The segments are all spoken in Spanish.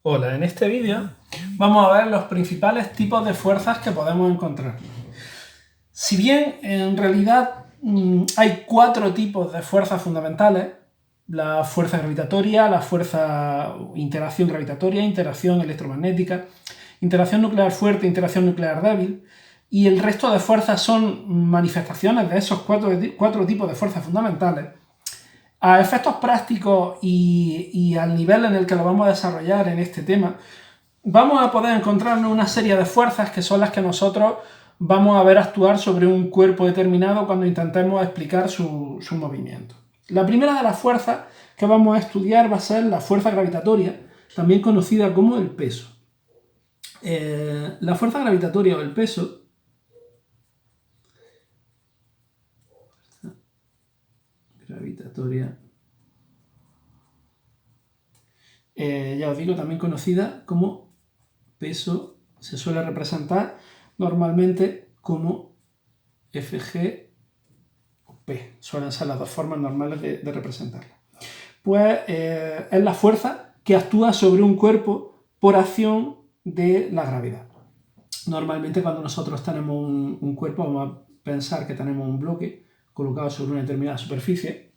Hola, en este vídeo vamos a ver los principales tipos de fuerzas que podemos encontrar. Si bien en realidad hay 4 tipos de fuerzas fundamentales: la fuerza gravitatoria, la fuerza interacción gravitatoria, interacción electromagnética, interacción nuclear fuerte, interacción nuclear débil, y el resto de fuerzas son manifestaciones de esos 4 tipos de fuerzas fundamentales. A efectos prácticos y al nivel en el que lo vamos a desarrollar en este tema, vamos a poder encontrarnos una serie de fuerzas que son las que nosotros vamos a ver actuar sobre un cuerpo determinado cuando intentemos explicar su movimiento. La primera de las fuerzas que vamos a estudiar va a ser la fuerza gravitatoria, también conocida como el peso. La fuerza gravitatoria o el peso ya os digo, también conocida como peso, se suele representar normalmente como Fg o P. Suelen ser las dos formas normales de representarla. Pues es la fuerza que actúa sobre un cuerpo por acción de la gravedad. Normalmente cuando nosotros tenemos un cuerpo, vamos a pensar que tenemos un bloque colocado sobre una determinada superficie.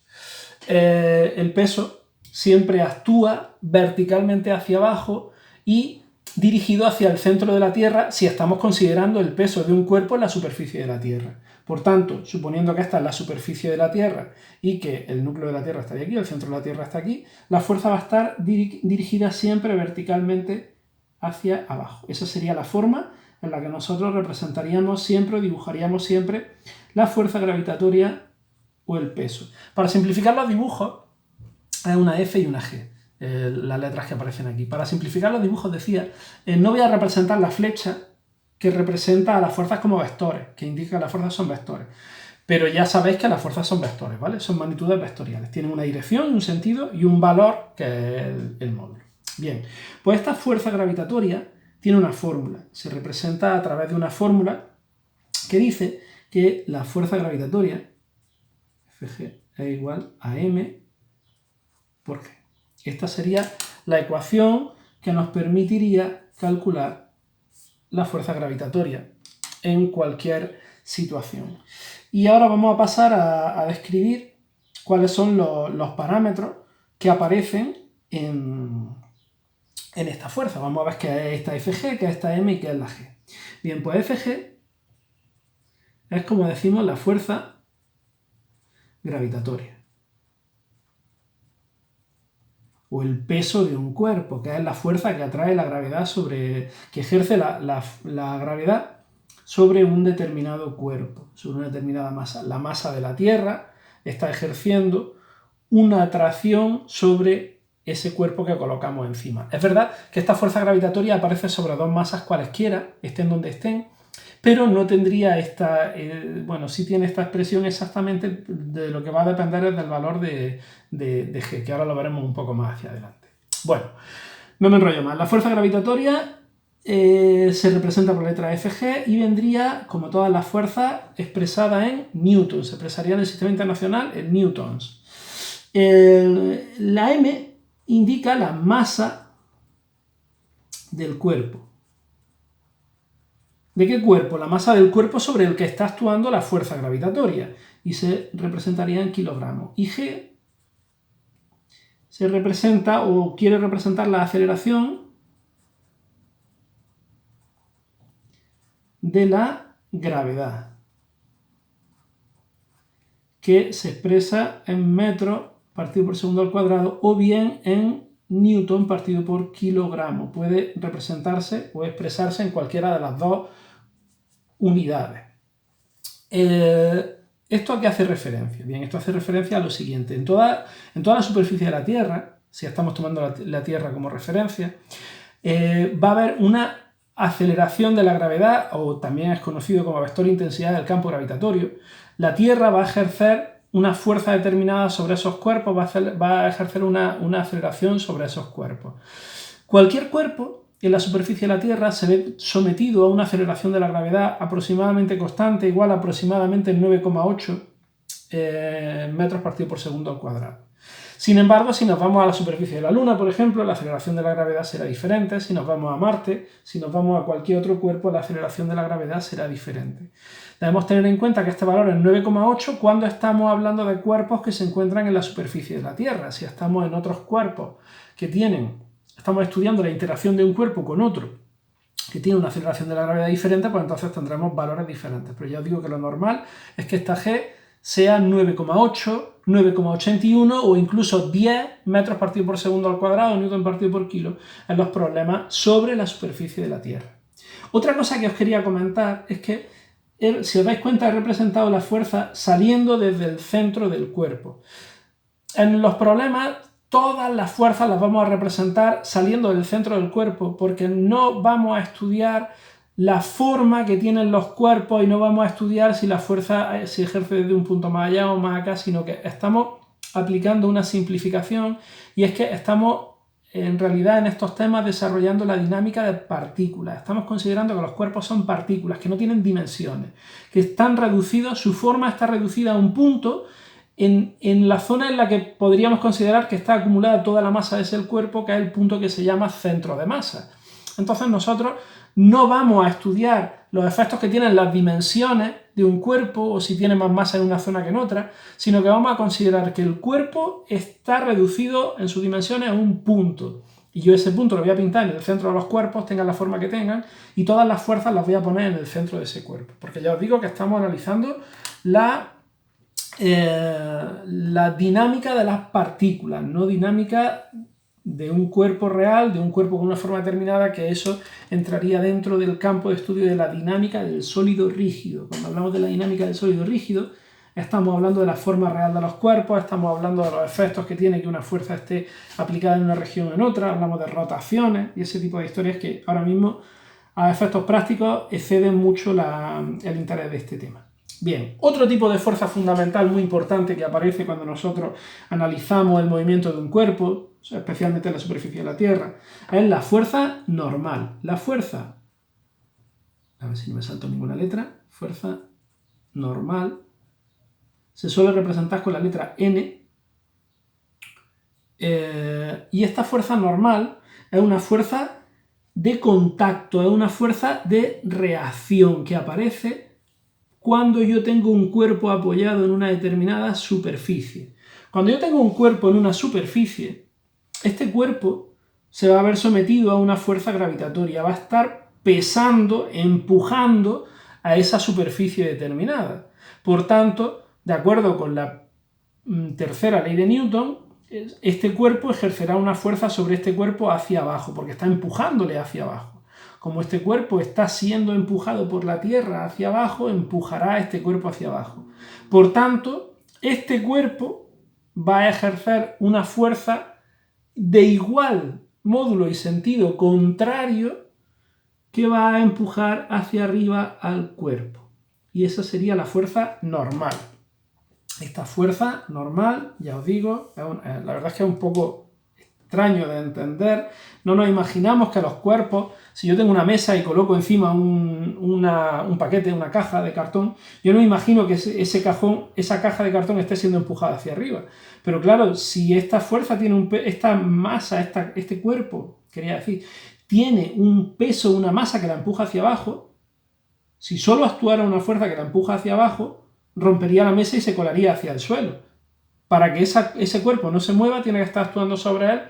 El peso siempre actúa verticalmente hacia abajo y dirigido hacia el centro de la Tierra si estamos considerando el peso de un cuerpo en la superficie de la Tierra. Por tanto, suponiendo que esta es la superficie de la Tierra y que el núcleo de la Tierra está aquí, el centro de la Tierra está aquí, la fuerza va a estar dirigida siempre verticalmente hacia abajo. Esa sería la forma en la que nosotros representaríamos siempre o dibujaríamos siempre la fuerza gravitatoria o el peso. Para simplificar los dibujos, hay una F y una G, las letras que aparecen aquí. Para simplificar los dibujos decía, no voy a representar la flecha que representa a las fuerzas como vectores, que indica que las fuerzas son vectores. Pero ya sabéis que las fuerzas son vectores, ¿vale? Son magnitudes vectoriales. Tienen una dirección, un sentido y un valor, que es el módulo. Bien, pues esta fuerza gravitatoria tiene una fórmula. Se representa a través de una fórmula que dice que la fuerza gravitatoria, Fg, es igual a m por g. Esta sería la ecuación que nos permitiría calcular la fuerza gravitatoria en cualquier situación. Y ahora vamos a pasar a describir cuáles son los parámetros que aparecen en esta fuerza. Vamos a ver qué es esta Fg, qué es esta m y qué es la g. Bien, pues Fg es, como decimos, la fuerza gravitatoria o el peso de un cuerpo, que es la fuerza que atrae la gravedad que ejerce la gravedad sobre un determinado cuerpo, sobre una determinada masa. La masa de la Tierra está ejerciendo una atracción sobre ese cuerpo que colocamos encima. Es verdad que esta fuerza gravitatoria aparece sobre dos masas cualesquiera, estén donde estén, pero no tendría esta, bueno, sí tiene esta expresión exactamente, de lo que va a depender es del valor de G, que ahora lo veremos un poco más hacia adelante. Bueno, no me enrollo más. La fuerza gravitatoria se representa por la letra Fg y vendría, como todas las fuerzas, expresada en newtons. Se expresaría en el sistema internacional en newtons. La m indica la masa del cuerpo. ¿De qué cuerpo? La masa del cuerpo sobre el que está actuando la fuerza gravitatoria, y se representaría en kilogramos. Y g se representa o quiere representar la aceleración de la gravedad, que se expresa en metros partido por segundo al cuadrado o bien en newton partido por kilogramo. Puede representarse o expresarse en cualquiera de las dos unidades. ¿Esto a qué hace referencia? Bien, esto hace referencia a lo siguiente. En toda la superficie de la Tierra, si estamos tomando la Tierra como referencia, va a haber una aceleración de la gravedad, o también es conocido como vector de intensidad del campo gravitatorio. La Tierra va a ejercer una fuerza determinada sobre esos cuerpos, va a ejercer una aceleración sobre esos cuerpos. Cualquier cuerpo en la superficie de la Tierra se ve sometido a una aceleración de la gravedad aproximadamente constante, igual a aproximadamente 9,8 metros partido por segundo al cuadrado. Sin embargo, si nos vamos a la superficie de la Luna, por ejemplo, la aceleración de la gravedad será diferente. Si nos vamos a Marte, si nos vamos a cualquier otro cuerpo, la aceleración de la gravedad será diferente. Debemos tener en cuenta que este valor es 9,8 cuando estamos hablando de cuerpos que se encuentran en la superficie de la Tierra. Si estamos en otros cuerpos que estamos estudiando la interacción de un cuerpo con otro que tiene una aceleración de la gravedad diferente, pues entonces tendremos valores diferentes. Pero ya os digo que lo normal es que esta G sea 9,8, 9,81 o incluso 10 metros partido por segundo al cuadrado, newton partido por kilo, en los problemas sobre la superficie de la Tierra. Otra cosa que os quería comentar es que, si os dais cuenta, he representado la fuerza saliendo desde el centro del cuerpo. En los problemas, todas las fuerzas las vamos a representar saliendo del centro del cuerpo, porque no vamos a estudiar la forma que tienen los cuerpos y no vamos a estudiar si la fuerza se ejerce desde un punto más allá o más acá, sino que estamos aplicando una simplificación, y es que estamos en realidad en estos temas desarrollando la dinámica de partículas. Estamos considerando que los cuerpos son partículas, que no tienen dimensiones, que están reducidos, su forma está reducida a un punto en la zona en la que podríamos considerar que está acumulada toda la masa de ese cuerpo, que es el punto que se llama centro de masa. Entonces nosotros no vamos a estudiar los efectos que tienen las dimensiones de un cuerpo o si tiene más masa en una zona que en otra, sino que vamos a considerar que el cuerpo está reducido en sus dimensiones a un punto. Y yo ese punto lo voy a pintar en el centro de los cuerpos, tengan la forma que tengan, y todas las fuerzas las voy a poner en el centro de ese cuerpo. Porque ya os digo que estamos analizando la dinámica de las partículas, no dinámica de un cuerpo real, de un cuerpo con una forma determinada, que eso entraría dentro del campo de estudio de la dinámica del sólido rígido. Cuando hablamos de la dinámica del sólido rígido, estamos hablando de la forma real de los cuerpos, estamos hablando de los efectos que tiene que una fuerza esté aplicada en una región o en otra, hablamos de rotaciones y ese tipo de historias que ahora mismo a efectos prácticos exceden mucho el interés de este tema. Bien, otro tipo de fuerza fundamental muy importante que aparece cuando nosotros analizamos el movimiento de un cuerpo, especialmente en la superficie de la Tierra, es la fuerza normal. La fuerza, a ver si no me salto ninguna letra, fuerza normal, se suele representar con la letra N, y esta fuerza normal es una fuerza de contacto, es una fuerza de reacción que aparece cuando yo tengo un cuerpo apoyado en una determinada superficie. Cuando yo tengo un cuerpo en una superficie, este cuerpo se va a ver sometido a una fuerza gravitatoria, va a estar pesando, empujando a esa superficie determinada. Por tanto, de acuerdo con la tercera ley de Newton, este cuerpo ejercerá una fuerza sobre este cuerpo hacia abajo, porque está empujándole hacia abajo. Como este cuerpo está siendo empujado por la Tierra hacia abajo, empujará a este cuerpo hacia abajo. Por tanto, este cuerpo va a ejercer una fuerza de igual módulo y sentido contrario que va a empujar hacia arriba al cuerpo. Y esa sería la fuerza normal. Esta fuerza normal, ya os digo, la verdad es que es un poco extraño de entender. No nos imaginamos que los cuerpos, si yo tengo una mesa y coloco encima un paquete, una caja de cartón, yo no me imagino que esa caja de cartón esté siendo empujada hacia arriba. Pero claro, si esta fuerza tiene esta masa, este cuerpo, quería decir, tiene un peso, una masa que la empuja hacia abajo, si solo actuara una fuerza que la empuja hacia abajo, rompería la mesa y se colaría hacia el suelo. Para que ese cuerpo no se mueva, tiene que estar actuando sobre él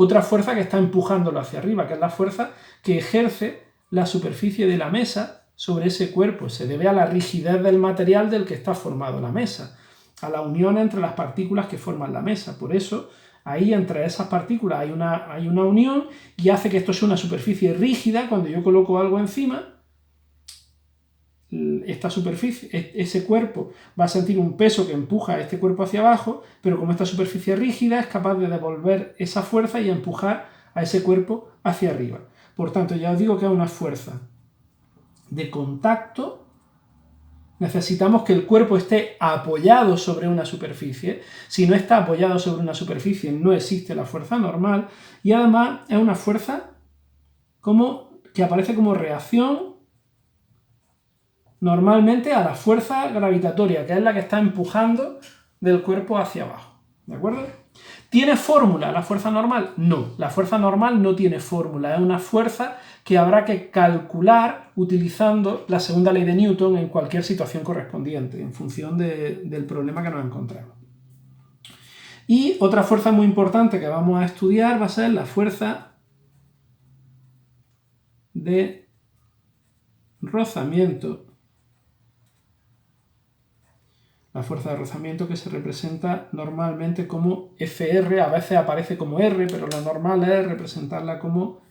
otra fuerza que está empujándolo hacia arriba, que es la fuerza que ejerce la superficie de la mesa sobre ese cuerpo. Se debe a la rigidez del material del que está formado la mesa, a la unión entre las partículas que forman la mesa. Por eso, ahí entre esas partículas hay una unión y hace que esto sea una superficie rígida. Cuando yo coloco algo encima, esta superficie, ese cuerpo va a sentir un peso que empuja a este cuerpo hacia abajo, pero como esta superficie rígida es capaz de devolver esa fuerza y empujar a ese cuerpo hacia arriba. Por tanto, ya os digo que es una fuerza de contacto. Necesitamos que el cuerpo esté apoyado sobre una superficie. Si no está apoyado sobre una superficie, no existe la fuerza normal. Y además es una fuerza que aparece como reacción normalmente a la fuerza gravitatoria, que es la que está empujando del cuerpo hacia abajo. ¿De acuerdo? ¿Tiene fórmula la fuerza normal? No, la fuerza normal no tiene fórmula, es una fuerza que habrá que calcular utilizando la segunda ley de Newton en cualquier situación correspondiente, en función del problema que nos encontremos. Y otra fuerza muy importante que vamos a estudiar va a ser la fuerza de rozamiento. La fuerza de rozamiento que se representa normalmente como FR, a veces aparece como R, pero lo normal es representarla como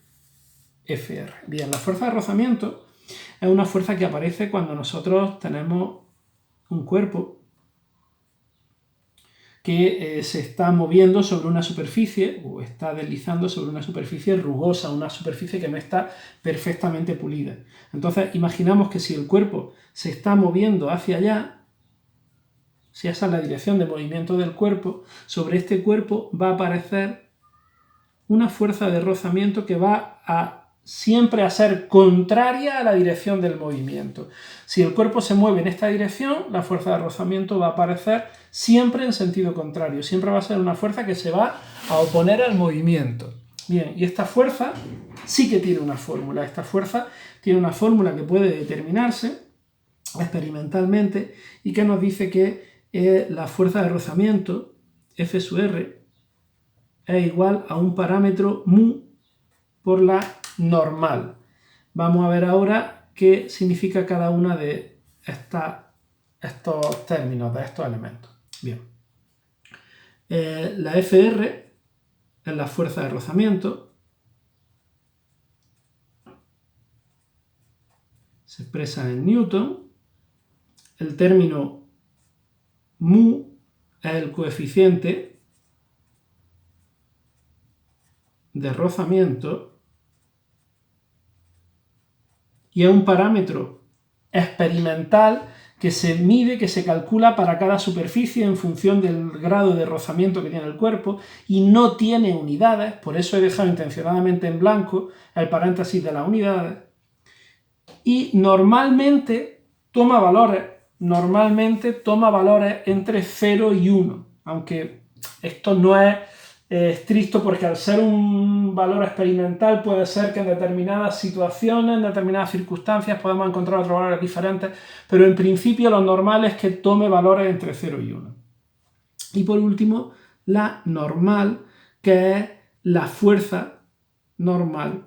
FR. Bien, la fuerza de rozamiento es una fuerza que aparece cuando nosotros tenemos un cuerpo que se está moviendo sobre una superficie o está deslizando sobre una superficie rugosa, una superficie que no está perfectamente pulida. Entonces, imaginamos que si el cuerpo se está moviendo hacia allá, si esa es la dirección de movimiento del cuerpo, sobre este cuerpo va a aparecer una fuerza de rozamiento que va siempre a ser contraria a la dirección del movimiento. Si el cuerpo se mueve en esta dirección, la fuerza de rozamiento va a aparecer siempre en sentido contrario. Siempre va a ser una fuerza que se va a oponer al movimiento. Bien, y esta fuerza sí que tiene una fórmula. Esta fuerza tiene una fórmula que puede determinarse experimentalmente y que nos dice que la fuerza de rozamiento, F sub R, es igual a un parámetro mu por la normal. Vamos a ver ahora qué significa cada una de estos términos, de estos elementos. Bien. La FR es la fuerza de rozamiento. Se expresa en Newton. El término mu es el coeficiente de rozamiento y es un parámetro experimental que se mide, que se calcula para cada superficie en función del grado de rozamiento que tiene el cuerpo y no tiene unidades, por eso he dejado intencionadamente en blanco el paréntesis de las unidades, y normalmente toma valores entre 0 y 1, aunque esto no es estricto porque al ser un valor experimental puede ser que en determinadas situaciones, en determinadas circunstancias podemos encontrar otros valores diferentes, pero en principio lo normal es que tome valores entre 0 y 1. Y por último, la normal, que es la fuerza normal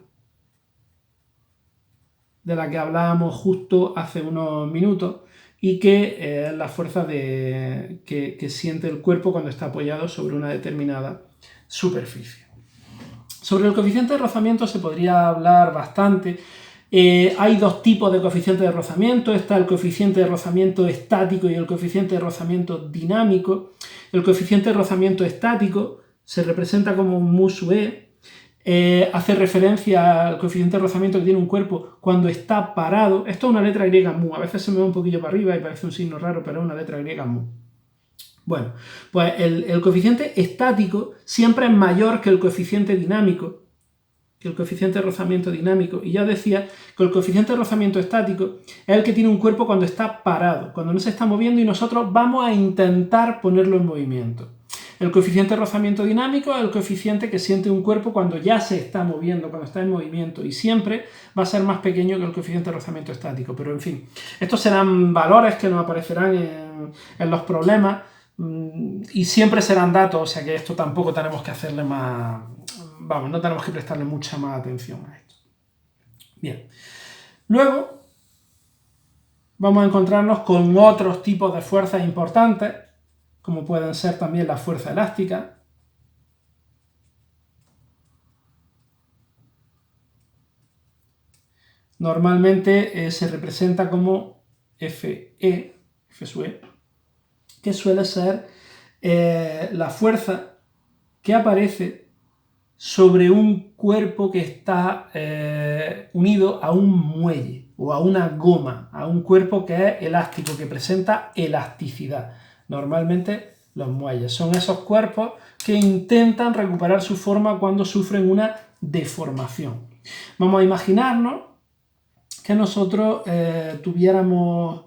de la que hablábamos justo hace unos minutos y que es la fuerza que siente el cuerpo cuando está apoyado sobre una determinada superficie. Sobre el coeficiente de rozamiento se podría hablar bastante. Hay dos tipos de coeficiente de rozamiento. Está el coeficiente de rozamiento estático y el coeficiente de rozamiento dinámico. El coeficiente de rozamiento estático se representa como un mu sub e. Hace referencia al coeficiente de rozamiento que tiene un cuerpo cuando está parado. Esto es una letra griega mu. A veces se me va un poquillo para arriba y parece un signo raro, pero es una letra griega mu. Bueno, pues el coeficiente estático siempre es mayor que el coeficiente dinámico, que el coeficiente de rozamiento dinámico. Y ya decía que el coeficiente de rozamiento estático es el que tiene un cuerpo cuando está parado, cuando no se está moviendo y nosotros vamos a intentar ponerlo en movimiento. El coeficiente de rozamiento dinámico es el coeficiente que siente un cuerpo cuando ya se está moviendo, cuando está en movimiento, y siempre va a ser más pequeño que el coeficiente de rozamiento estático. Pero en fin, estos serán valores que nos aparecerán en los problemas y siempre serán datos, o sea que esto tampoco tenemos que hacerle más... Vamos, no tenemos que prestarle mucha más atención a esto. Bien. Luego vamos a encontrarnos con otros tipos de fuerzas importantes, como pueden ser también la fuerza elástica. Normalmente se representa como Fe, F sub E, que suele ser la fuerza que aparece sobre un cuerpo que está unido a un muelle o a una goma, a un cuerpo que es elástico, que presenta elasticidad. Normalmente los muelles son esos cuerpos que intentan recuperar su forma cuando sufren una deformación. Vamos a imaginarnos que nosotros tuviéramos...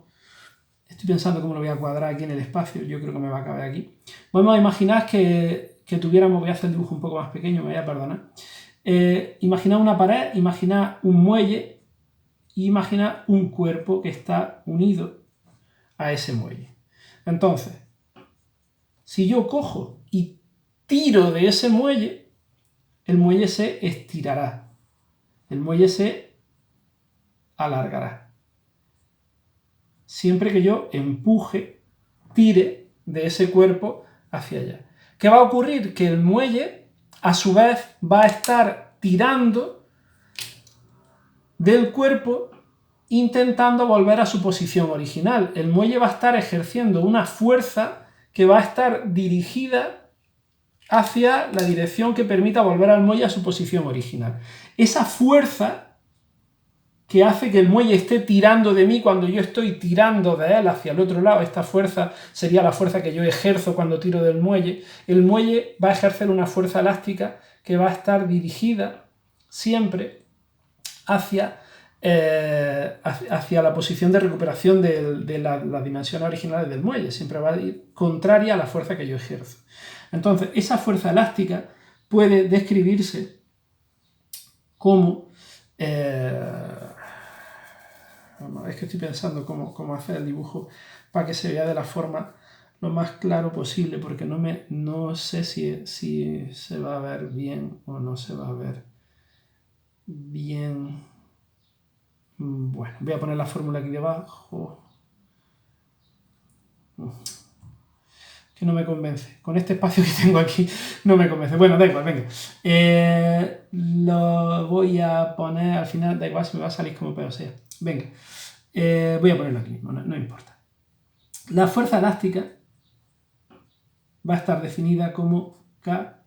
Estoy pensando cómo lo voy a cuadrar aquí en el espacio, yo creo que me va a caber aquí. Vamos a imaginar que que tuviéramos, voy a hacer el dibujo un poco más pequeño, me voy a perdonar. Imaginad una pared, imaginad un muelle y imaginad un cuerpo que está unido a ese muelle. Entonces, si yo cojo y tiro de ese muelle, el muelle se estirará, el muelle se alargará. Siempre que yo empuje, tire de ese cuerpo hacia allá. ¿Qué va a ocurrir? Que el muelle, a su vez, va a estar tirando del cuerpo intentando volver a su posición original. El muelle va a estar ejerciendo una fuerza que va a estar dirigida hacia la dirección que permita volver al muelle a su posición original. Esa fuerza que hace que el muelle esté tirando de mí cuando yo estoy tirando de él hacia el otro lado, esta fuerza sería la fuerza que yo ejerzo cuando tiro del muelle. El muelle va a ejercer una fuerza elástica que va a estar dirigida siempre hacia la posición de recuperación de las dimensiones originales del muelle, siempre va a ir contraria a la fuerza que yo ejerzo. Entonces, esa fuerza elástica puede describirse como... es que estoy pensando cómo hacer el dibujo para que se vea de la forma lo más claro posible, porque no sé si se va a ver bien o no se va a ver bien. Bueno, voy a poner la fórmula aquí debajo. Que no me convence. Con este espacio que tengo aquí no me convence. Bueno, da igual, venga. Lo voy a poner al final, da igual si me va a salir como peor sea. Venga, voy a ponerlo aquí mismo, no importa. La fuerza elástica va a estar definida como K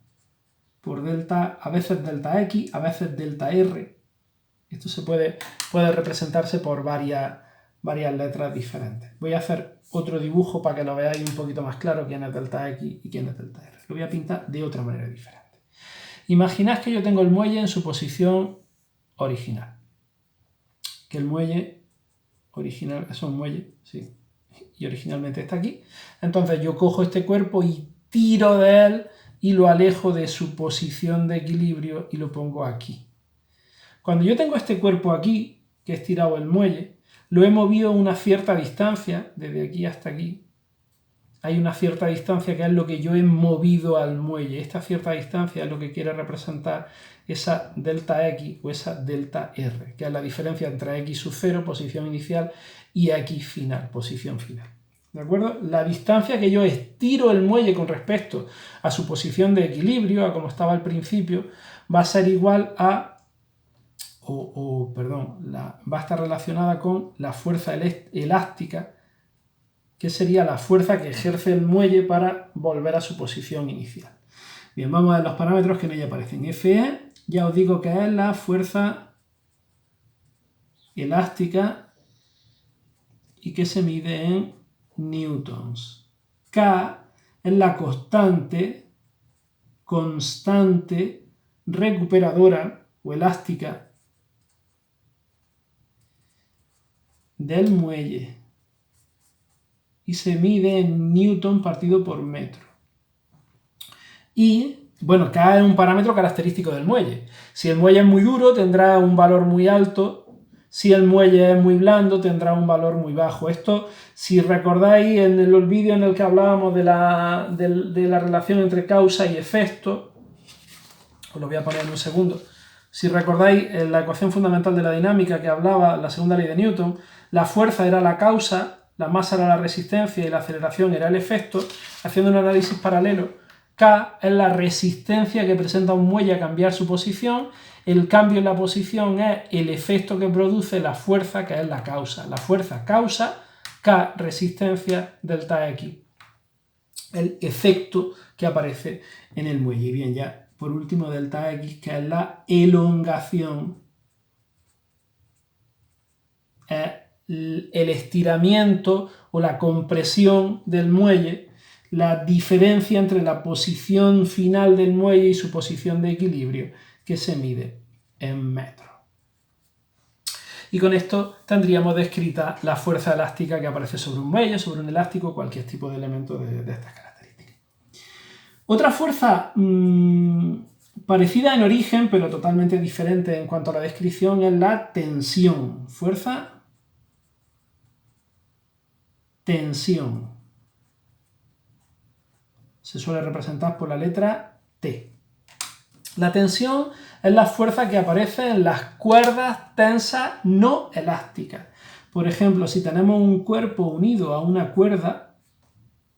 por delta, a veces delta X, a veces delta R. Esto se puede representarse por varias letras diferentes. Voy a hacer otro dibujo para que lo veáis un poquito más claro quién es delta X y quién es delta R. Lo voy a pintar de otra manera diferente. Imaginad que yo tengo el muelle en su posición original. Que el muelle original, eso es un muelle, sí, y originalmente está aquí. Entonces yo cojo este cuerpo y tiro de él y lo alejo de su posición de equilibrio y lo pongo aquí. Cuando yo tengo este cuerpo aquí, que he estirado el muelle, lo he movido a una cierta distancia, desde aquí hasta aquí. Hay una cierta distancia que es lo que yo he movido al muelle. Esta cierta distancia es lo que quiere representar esa delta X o esa delta R, que es la diferencia entre X sub 0, posición inicial, y X final, posición final. ¿De acuerdo? La distancia que yo estiro el muelle con respecto a su posición de equilibrio, a como estaba al principio, va a ser igual a va a estar relacionada con la fuerza elástica, que sería la fuerza que ejerce el muelle para volver a su posición inicial. Bien, vamos a ver los parámetros que en ella aparecen. Fe, ya os digo que es la fuerza elástica y que se mide en newtons. K es la constante recuperadora o elástica del muelle y se mide en newton partido por metro. Y, bueno, K es un parámetro característico del muelle. Si el muelle es muy duro, tendrá un valor muy alto. Si el muelle es muy blando, tendrá un valor muy bajo. Esto, si recordáis en el vídeo en el que hablábamos de la relación entre causa y efecto, os lo voy a poner en un segundo. Si recordáis la ecuación fundamental de la dinámica que hablaba, la segunda ley de Newton, la fuerza era la causa, la masa era la resistencia y la aceleración era el efecto. Haciendo un análisis paralelo, K es la resistencia que presenta un muelle a cambiar su posición. El cambio en la posición es el efecto que produce la fuerza, que es la causa. La fuerza causa, K resistencia, delta X, el efecto que aparece en el muelle. Bien, ya por último delta X, que es la elongación, el estiramiento o la compresión del muelle, la diferencia entre la posición final del muelle y su posición de equilibrio, que se mide en metros. Y con esto tendríamos descrita la fuerza elástica que aparece sobre un muelle, sobre un elástico, cualquier tipo de elemento de estas características. Otra fuerza parecida en origen, pero totalmente diferente en cuanto a la descripción, es la tensión. Fuerza, tensión. Se suele representar por la letra T. La tensión es la fuerza que aparece en las cuerdas tensas no elásticas. Por ejemplo, si tenemos un cuerpo unido a una cuerda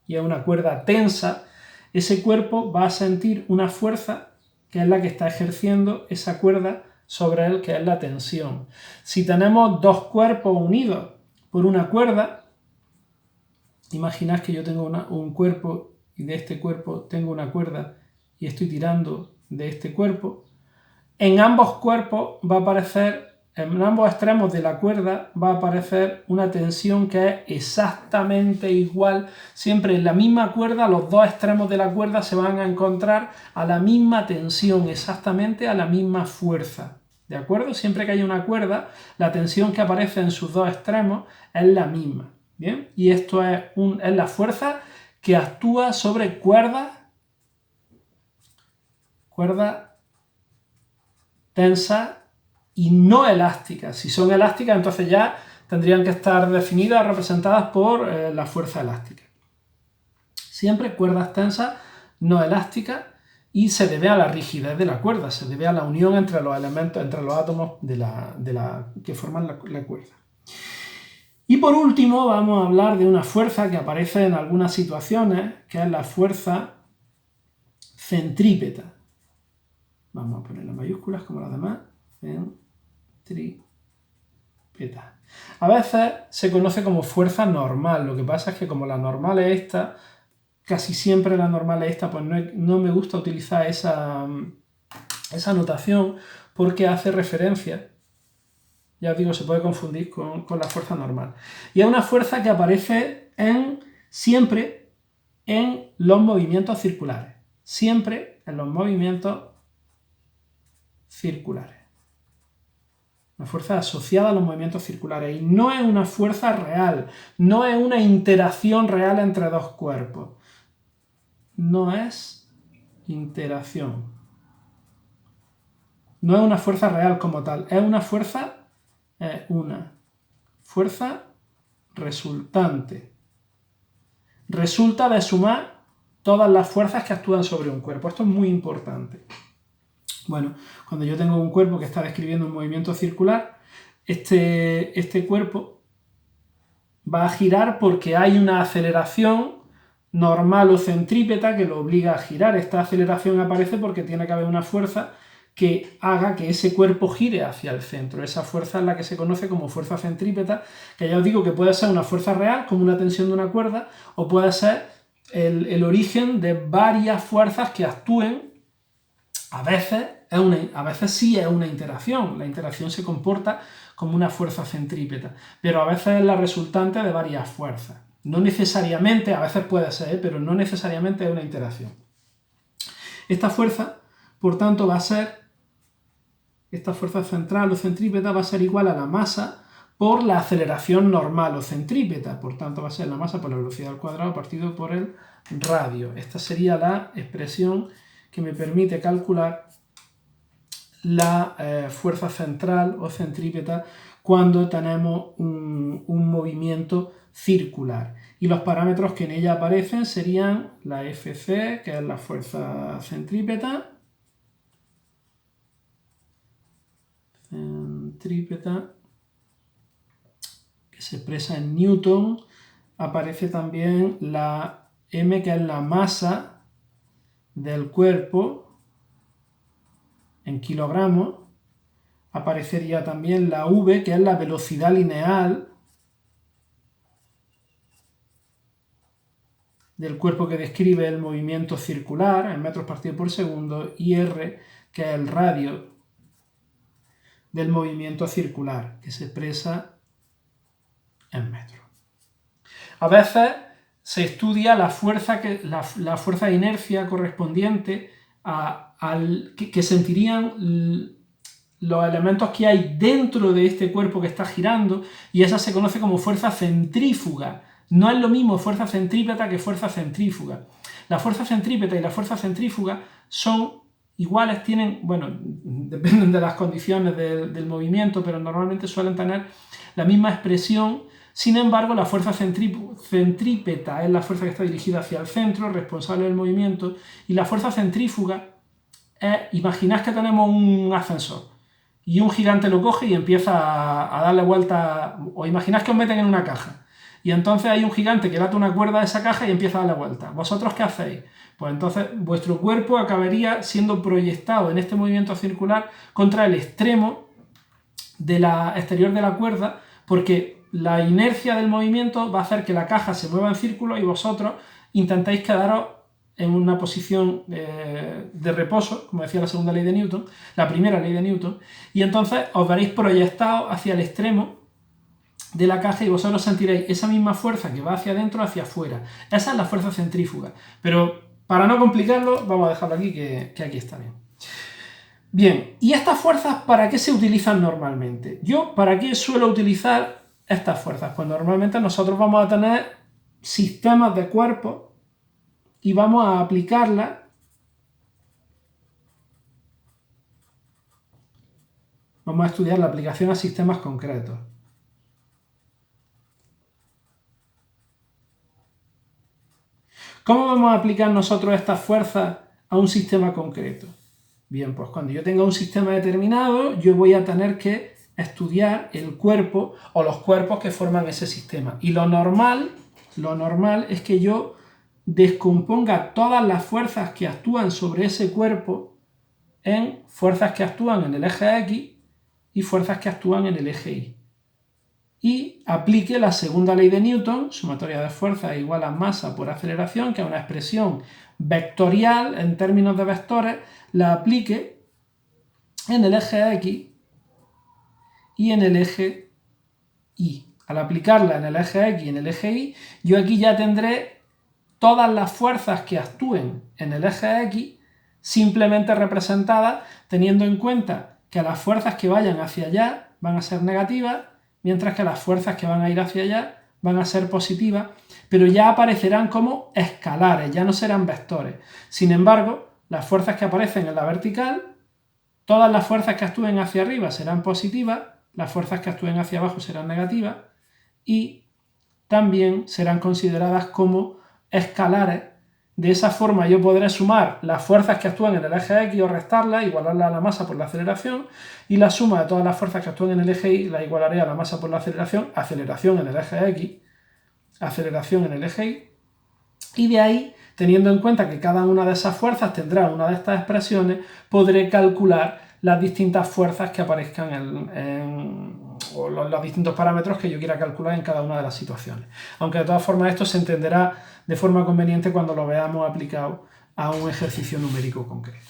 y a una cuerda tensa, ese cuerpo va a sentir una fuerza que es la que está ejerciendo esa cuerda sobre él, que es la tensión. Si tenemos dos cuerpos unidos por una cuerda, imaginad que yo tengo un cuerpo y de este cuerpo tengo una cuerda y estoy tirando de este cuerpo, en ambos cuerpos va a aparecer, en ambos extremos de la cuerda va a aparecer una tensión que es exactamente igual. Siempre en la misma cuerda, los dos extremos de la cuerda se van a encontrar a la misma tensión, exactamente a la misma fuerza. ¿De acuerdo? Siempre que haya una cuerda, la tensión que aparece en sus dos extremos es la misma. ¿Bien? Y esto es la fuerza que actúa sobre cuerdas tensas y no elásticas. Si son elásticas, entonces ya tendrían que estar definidas, representadas por la fuerza elástica. Siempre cuerdas tensas, no elásticas, y se debe a la rigidez de la cuerda, se debe a la unión entre los elementos, entre los átomos que forman la cuerda. Y por último vamos a hablar de una fuerza que aparece en algunas situaciones, que es la fuerza centrípeta. Vamos a ponerla en mayúsculas como las demás. Centrípeta. A veces se conoce como fuerza normal. Lo que pasa es que como la normal es esta, casi siempre la normal es esta, pues no me gusta utilizar esa notación porque hace referencia, ya os digo, se puede confundir con la fuerza normal. Y es una fuerza que aparece siempre en los movimientos circulares. Siempre en los movimientos circulares. Una fuerza asociada a los movimientos circulares. Y no es una fuerza real. No es una interacción real entre dos cuerpos. No es interacción. No es una fuerza real como tal. Es una fuerza resultante. Resulta de sumar todas las fuerzas que actúan sobre un cuerpo. Esto es muy importante. Bueno, cuando yo tengo un cuerpo que está describiendo un movimiento circular, este cuerpo va a girar porque hay una aceleración normal o centrípeta que lo obliga a girar. Esta aceleración aparece porque tiene que haber una fuerza que haga que ese cuerpo gire hacia el centro. Esa fuerza es la que se conoce como fuerza centrípeta, que ya os digo que puede ser una fuerza real, como una tensión de una cuerda, o puede ser el origen de varias fuerzas que actúen. A veces sí es una interacción. La interacción se comporta como una fuerza centrípeta, pero a veces es la resultante de varias fuerzas. No necesariamente, a veces puede ser, pero no necesariamente es una interacción. Esta fuerza, por tanto, esta fuerza central o centrípeta va a ser igual a la masa por la aceleración normal o centrípeta. Por tanto, va a ser la masa por la velocidad al cuadrado partido por el radio. Esta sería la expresión que me permite calcular la fuerza central o centrípeta cuando tenemos un movimiento circular. Y los parámetros que en ella aparecen serían la Fc, que es la fuerza centrípeta, que se expresa en Newton. Aparece también la m, que es la masa del cuerpo en kilogramos. Aparecería también la v, que es la velocidad lineal del cuerpo que describe el movimiento circular en metros partido por segundo, y r, que es el radio del movimiento circular, que se expresa en metros. A veces se estudia la fuerza de inercia correspondiente que sentirían los elementos que hay dentro de este cuerpo que está girando, y esa se conoce como fuerza centrífuga. No es lo mismo fuerza centrípeta que fuerza centrífuga. La fuerza centrípeta y la fuerza centrífuga son iguales, tienen, bueno, dependen de las condiciones del movimiento, pero normalmente suelen tener la misma expresión. Sin embargo, la fuerza centrípeta es la fuerza que está dirigida hacia el centro, responsable del movimiento, y la fuerza centrífuga es, imaginad que tenemos un ascensor y un gigante lo coge y empieza a darle vuelta, o imaginad que os meten en una caja y entonces hay un gigante que le ata una cuerda a esa caja y empieza a darle vuelta. ¿Vosotros qué hacéis? Pues entonces vuestro cuerpo acabaría siendo proyectado en este movimiento circular contra el extremo de la exterior de la cuerda, porque la inercia del movimiento va a hacer que la caja se mueva en círculo y vosotros intentáis quedaros en una posición de reposo, como decía la segunda ley de Newton, la primera ley de Newton, y entonces os veréis proyectados hacia el extremo de la caja y vosotros sentiréis esa misma fuerza que va hacia adentro, hacia afuera. Esa es la fuerza centrífuga. Pero para no complicarlo, vamos a dejarlo aquí, que aquí está bien. Bien, ¿y estas fuerzas para qué se utilizan normalmente? Yo, ¿para qué suelo utilizar estas fuerzas? Pues normalmente nosotros vamos a tener sistemas de cuerpos y vamos a aplicarlas vamos a estudiar la aplicación a sistemas concretos. ¿Cómo vamos a aplicar nosotros estas fuerzas a un sistema concreto? Bien, pues cuando yo tenga un sistema determinado, yo voy a tener que estudiar el cuerpo o los cuerpos que forman ese sistema. Y lo normal es que yo descomponga todas las fuerzas que actúan sobre ese cuerpo en fuerzas que actúan en el eje X y fuerzas que actúan en el eje Y. Y aplique la segunda ley de Newton, sumatoria de fuerzas igual a masa por aceleración, que es una expresión vectorial en términos de vectores, la aplique en el eje X y en el eje Y. Al aplicarla en el eje X y en el eje Y, yo aquí ya tendré todas las fuerzas que actúen en el eje X simplemente representadas teniendo en cuenta que las fuerzas que vayan hacia allá van a ser negativas, mientras que las fuerzas que van a ir hacia allá van a ser positivas, pero ya aparecerán como escalares, ya no serán vectores. Sin embargo, las fuerzas que aparecen en la vertical, todas las fuerzas que actúen hacia arriba serán positivas, las fuerzas que actúen hacia abajo serán negativas y también serán consideradas como escalares. De esa forma yo podré sumar las fuerzas que actúan en el eje X o restarlas, igualarla a la masa por la aceleración, y la suma de todas las fuerzas que actúan en el eje Y la igualaré a la masa por la aceleración, aceleración en el eje X, aceleración en el eje Y, y de ahí, teniendo en cuenta que cada una de esas fuerzas tendrá una de estas expresiones, podré calcular las distintas fuerzas que aparezcan o los distintos parámetros que yo quiera calcular en cada una de las situaciones. Aunque de todas formas esto se entenderá de forma conveniente cuando lo veamos aplicado a un ejercicio numérico concreto.